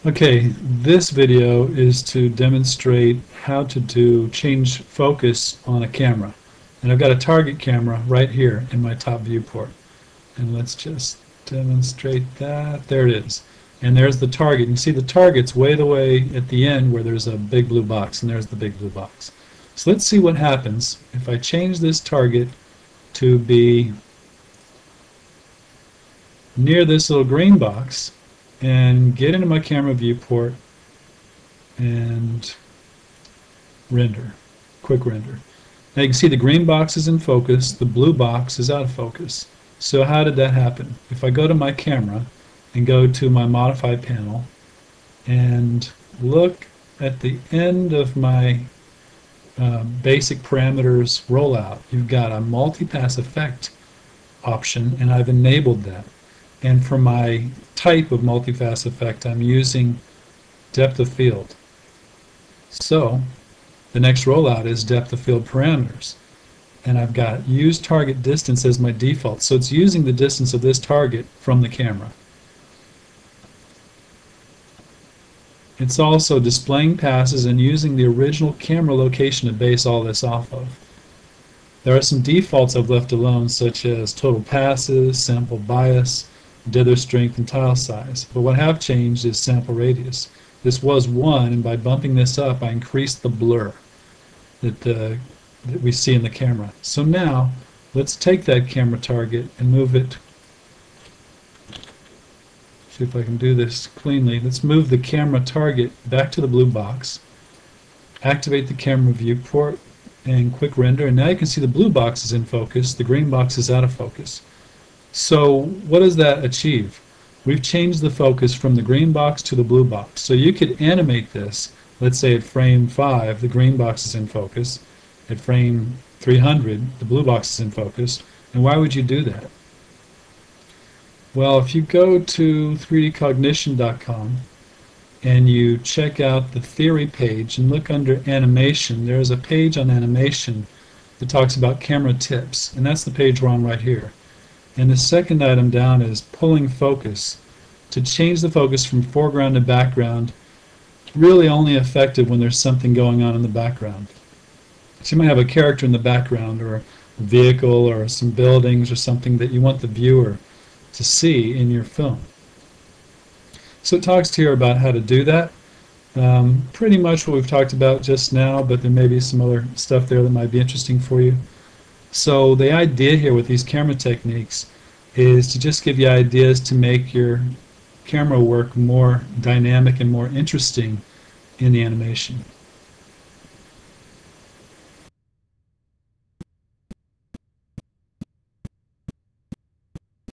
Okay, this video is to demonstrate how to change focus on a camera. And I've got a target camera right here in my top viewport. And let's just demonstrate that. There it is. And there's the target. You see the target's way the way at the end where there's a big blue box, and there's the big blue box. So let's see what happens if I change this target to be near this little green box and get into my camera viewport and render, quick render. Now you can see the green box is in focus, the blue box is out of focus. So how did that happen? If I go to my camera and go to my modify panel and look at the end of my basic parameters rollout, you've got a multi-pass effect option, and I've enabled that. And for my type of multi-pass effect, I'm using depth of field. So the next rollout is depth of field parameters. And I've got use target distance as my default. So it's using the distance of this target from the camera. It's also displaying passes and using the original camera location to base all this off of. There are some defaults I've left alone, such as total passes, sample bias, dither strength, and tile size. But what I have changed is sample radius. This was 1, and by bumping this up, I increased the blur that we see in the camera. So now, let's take that camera target and move it. See if I can do this cleanly. Let's move the camera target back to the blue box, activate the camera viewport, and quick render. And now you can see the blue box is in focus, the green box is out of focus. So what does that achieve? We've changed the focus from the green box to the blue box. So you could animate this. Let's say at frame 5, the green box is in focus. At frame 300, the blue box is in focus. And why would you do that? Well, if you go to 3dcognition.com and you check out the theory page and look under animation, there's a page on animation that talks about camera tips. And that's the page we're on right here. And the second item down is pulling focus. To change the focus from foreground to background, really only effective when there's something going on in the background. So you might have a character in the background, or a vehicle, or some buildings, or something that you want the viewer to see in your film. So it talks here about how to do that. Pretty much what we've talked about just now, but there may be some other stuff there that might be interesting for you. So the idea here with these camera techniques is to just give you ideas to make your camera work more dynamic and more interesting in the animation.